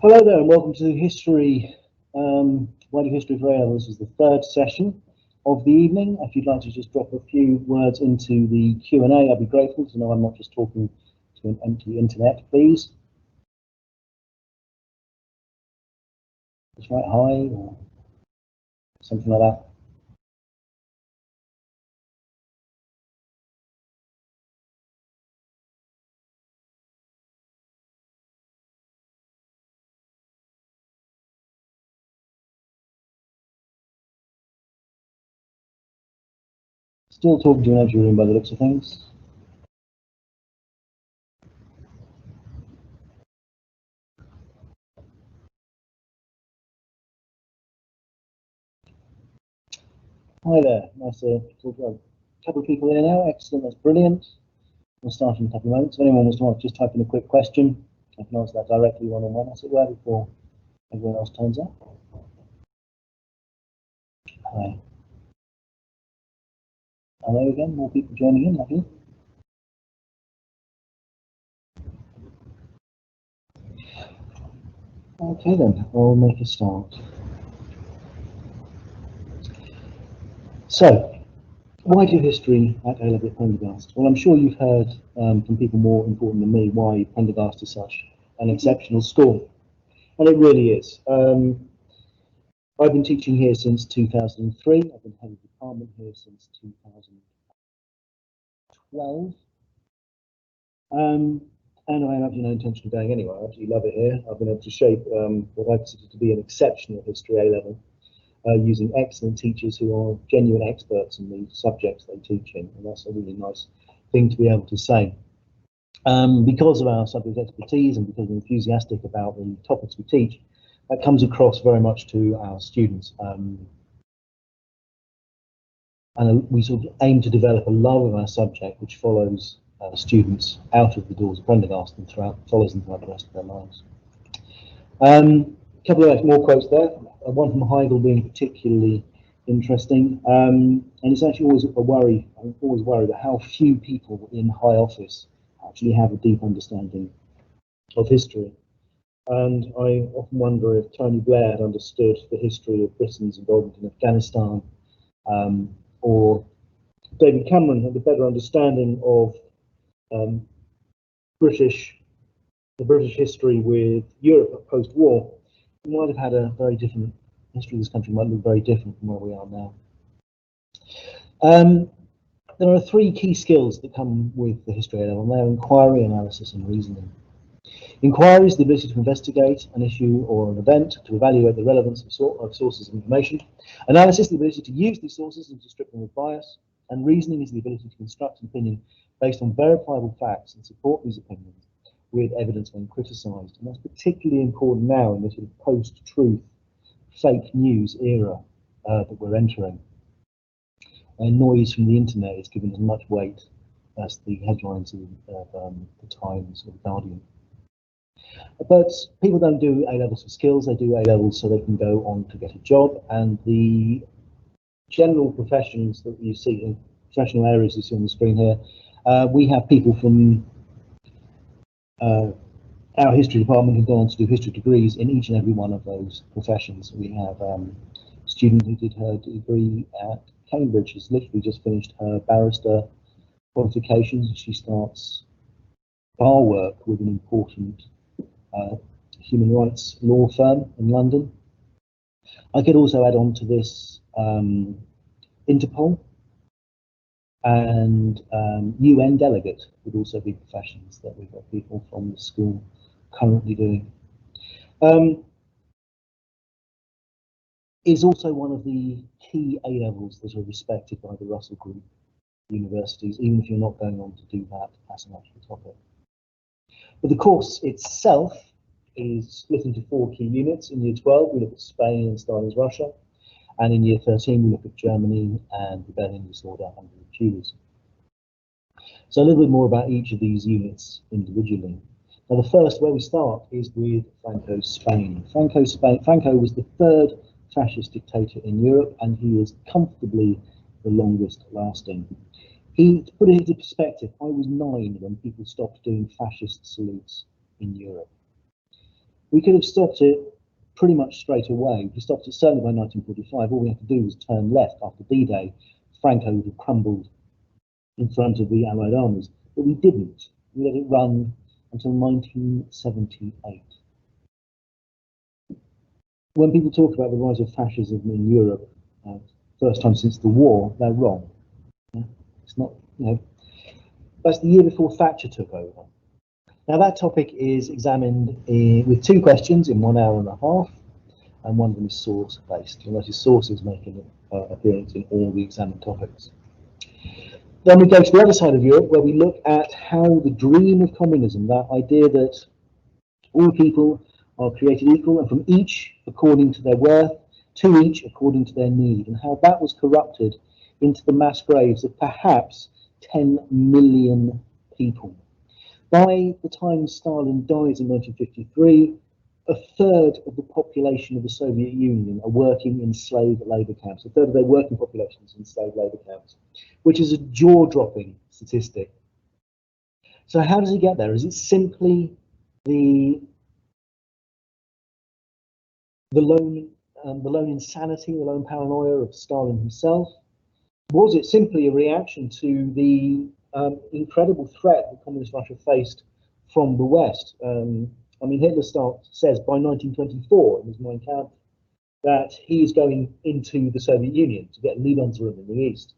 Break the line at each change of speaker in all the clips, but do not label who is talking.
Hello there and welcome to History, Wider History for A-Level. This is the third session of the evening. If you'd like to just drop a few words into the Q&A, I'd be grateful to know I'm not just talking to an empty internet, please. Just write hi or something like that. Still talking to an empty room by the looks of things. Hi there, nice to talk to a couple of people here now. Excellent, that's brilliant. We'll start in a couple of moments. If anyone wants to just type in a quick question, I can answer that directly one-on-one, as it were, before everyone else turns up. Hi. Hello again, more people joining in, lovely. Okay then, I'll make a start. So, why do history at A-Level at Prendergast? Well, I'm sure you've heard from people more important than me why Prendergast is such an exceptional school. And it really is. I've been teaching here since 2003. I've been head of department here since 2012. And I have absolutely no intention of going anywhere. I absolutely love it here. I've been able to shape what I consider to be an exceptional history A-Level. Using excellent teachers who are genuine experts in the subjects they teach in, and that's a really nice thing to be able to say. Because of our subject expertise and because we're enthusiastic about the topics we teach, that comes across very much to our students. And we sort of aim to develop a love of our subject which follows students out of the doors of Prendergast and follows them throughout the rest of their lives. A couple of more quotes there. One from Heigl being particularly interesting, and it's actually always a worry. I'm always worried about how few people in high office actually have a deep understanding of history. And I often wonder if Tony Blair had understood the history of Britain's involvement in Afghanistan, or David Cameron had a better understanding of the British history with Europe post-war. We might have had a very different history of this country, might look very different from where we are now. There are three key skills that come with the history A-Level, and they are inquiry, analysis, and reasoning. Inquiry is the ability to investigate an issue or an event, to evaluate the relevance of sources of information. Analysis, the ability to use these sources and to strip them of bias. And reasoning is the ability to construct an opinion based on verifiable facts and support these opinions with evidence when criticised. And that's particularly important now in this sort of post-truth fake news era that we're entering. Noise from the internet is given as much weight as the headlines of the Times or the Guardian. But people don't do A-Levels for skills, they do A-Levels so they can go on to get a job, and the general professions that you see in professional areas you see on the screen here, we have people from our history department who go on to do history degrees in each and every one of those professions. We have a student who did her degree at Cambridge, has literally just finished her barrister qualifications. She starts bar work with an important human rights law firm in London. I could also add on to this Interpol and UN delegate would also be professions that we've got people from the school currently doing. Is also one of the key A-Levels that are respected by the Russell Group universities, even if you're not going on to do that as an actual topic. But the course itself is split into 4 key units. In year 12, we look at Spain and Stalin's Russia. And in year 13, we look at Germany and rebellion disorder under the Tudors. So a little bit more about each of these units individually. Now, the first where we start is with Franco's Spain. Franco was the third fascist dictator in Europe, and he is comfortably the longest lasting. To put it into perspective, I was 9 when people stopped doing fascist salutes in Europe. We could have stopped it pretty much straight away. We stopped it certainly by 1945. All we had to do was turn left after D-Day. Franco would have crumbled in front of the Allied armies, but we didn't. We let it run until 1978. When people talk about the rise of fascism in Europe, first time since the war, they're wrong. Yeah? It's not, that's the year before Thatcher took over. Now that topic is examined with 2 questions in 1 hour and a half, and one of them is source-based. You'll notice sources making an appearance in all the examined topics. Then we go to the other side of Europe, where we look at how the dream of communism, that idea that all people are created equal and from each according to their worth, to each according to their need, and how that was corrupted into the mass graves of perhaps 10 million people. By the time Stalin dies in 1953, a third of the population of the Soviet Union are working in slave labour camps. A third of their working population is in slave labour camps, which is a jaw-dropping statistic. So how does he get there? Is it simply the lone insanity, the lone paranoia of Stalin himself? Was it simply a reaction to the incredible threat that Communist Russia faced from the West? I mean, Hitler says by 1924 in his Mein Kampf that he is going into the Soviet Union to get Lebensraum in the East.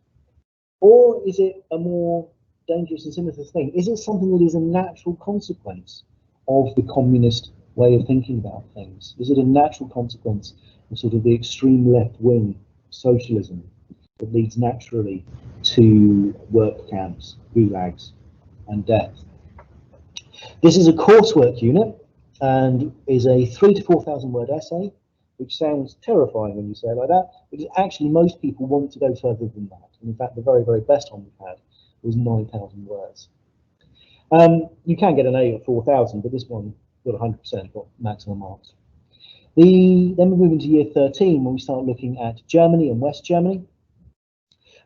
Or is it a more dangerous and sinister thing? Is it something that is a natural consequence of the communist way of thinking about things? Is it a natural consequence of sort of the extreme left-wing socialism that leads naturally to work camps, gulags, and death? This is a coursework unit and is a 3,000 to 4,000 word essay, which sounds terrifying when you say it like that, because actually most people want to go further than that. And in fact, the very, very best one we've had was 9,000 words. You can get an A at 4,000, but this one got 100%, got maximum marks. Then we move into year 13, when we start looking at Germany and West Germany.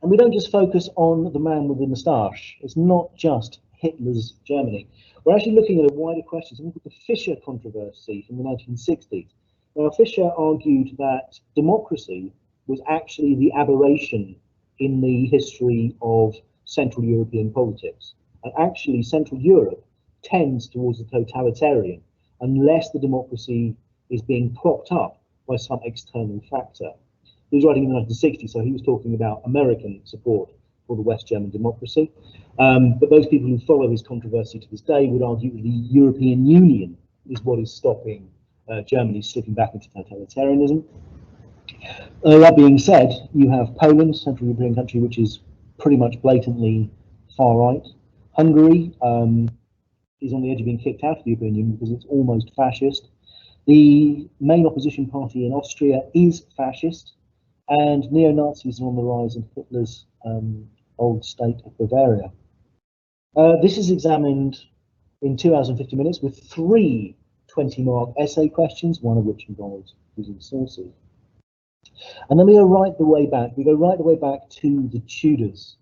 And we don't just focus on the man with the moustache. It's not just Hitler's Germany. We're actually looking at a wider question, something called the Fischer controversy from the 1960s. Now, Fischer argued that democracy was actually the aberration in the history of Central European politics. And actually, Central Europe tends towards the totalitarian unless the democracy is being propped up by some external factor. He was writing in the 1960s, so he was talking about American support for the West German democracy. But those people who follow his controversy to this day would argue that the European Union is what is stopping Germany slipping back into totalitarianism. That being said, you have Poland, Central European country, which is pretty much blatantly far right. Hungary is on the edge of being kicked out of the European Union because it's almost fascist. The main opposition party in Austria is fascist, and neo-Nazis are on the rise in Hitler's old state of Bavaria. This is examined in 2 hours and 50 minutes with 3 20-mark essay questions, one of which involves using sources. And then we go right the way back. We go right the way back to the Tudors,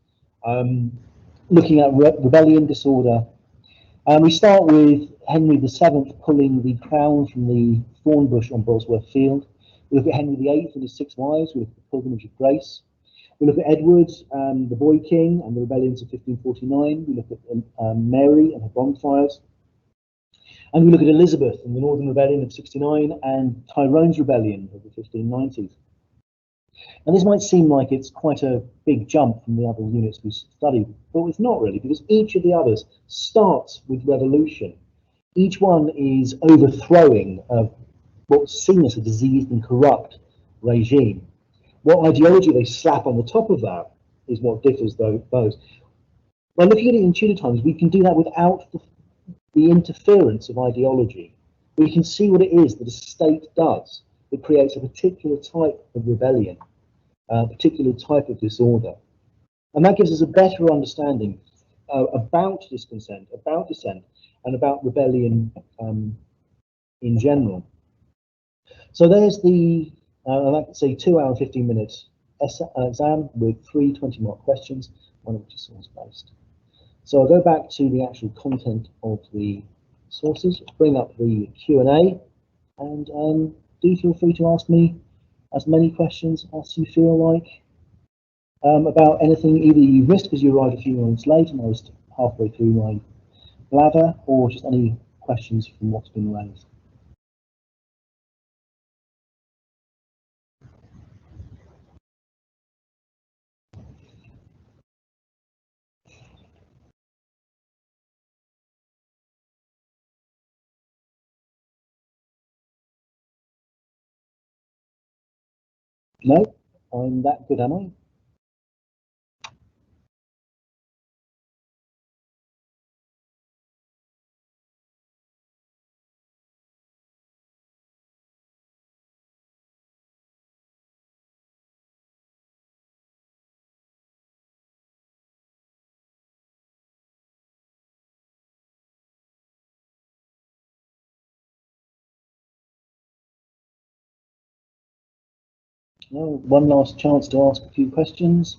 looking at rebellion, disorder. And we start with Henry VII pulling the crown from the thorn bush on Bosworth Field. We look at Henry VIII and his 6 wives. We look at the Pilgrimage of Grace. We look at Edward, the Boy King, and the rebellions of 1549. We look at Mary and her bonfires. And we look at Elizabeth and the Northern Rebellion of 69 and Tyrone's Rebellion of the 1590s. And this might seem like it's quite a big jump from the other units we studied, but it's not really, because each of the others starts with revolution. Each one is overthrowing what's seen as a diseased and corrupt regime. What ideology they slap on the top of that is what differs those. By looking at it in Tudor times, we can do that without the interference of ideology. We can see what it is that a state does. It creates a particular type of rebellion, a particular type of disorder. And that gives us a better understanding about discontent, about dissent, and about rebellion in general. So there's the, like I say, 2 hour and 15 minutes exam with 3 20-mark questions, one of which is source-based. So I'll go back to the actual content of the sources, bring up the Q&A. And do feel free to ask me as many questions as you feel like about anything either you've missed because you arrived a few minutes late and I was halfway through my blather, or just any questions from what's been raised. No, I'm that good, am I? No, one last chance to ask a few questions.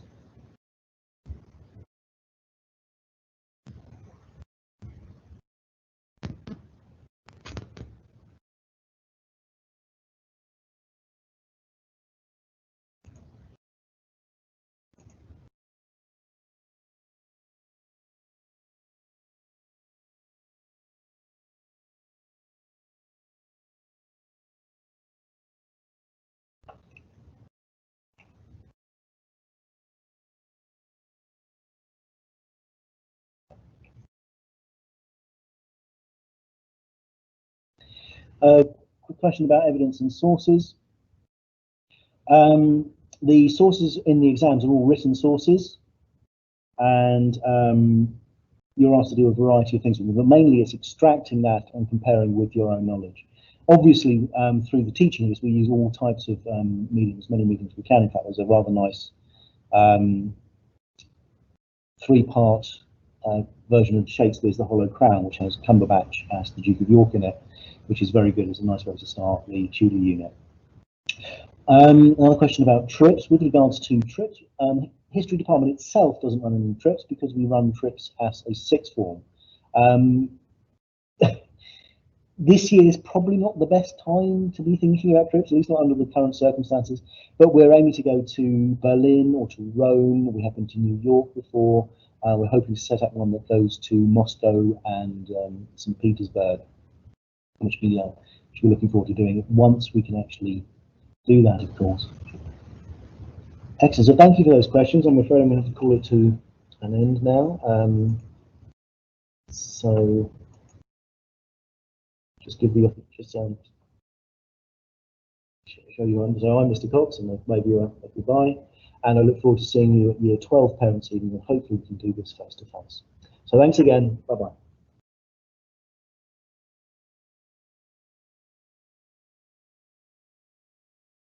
Quick question about evidence and sources. The sources in the exams are all written sources, and you're asked to do a variety of things with them, but mainly it's extracting that and comparing with your own knowledge. Obviously, through the teaching of this, we use all types of mediums, many mediums we can. In fact, there's a rather nice three-part version of Shakespeare's The Hollow Crown, which has Cumberbatch as the Duke of York in it, which is very good. It's a nice way to start the Tudor unit. Another question about trips. With regards to trips, history department itself doesn't run any trips because we run trips as a sixth form. This year is probably not the best time to be thinking about trips, at least not under the current circumstances, but we're aiming to go to Berlin or to Rome. We have been to New York before. We're hoping to set up one that goes to Moscow and St. Petersburg, which we're looking forward to doing once we can actually do that, of course. Excellent. So thank you for those questions. I'm afraid I'm going to have to call it to an end now. So just give the show you on. So I'm Mr. Cox, and maybe a goodbye. And I look forward to seeing you at Year 12 Parents' Evening, and hopefully we can do this face to face. So thanks again. Bye bye.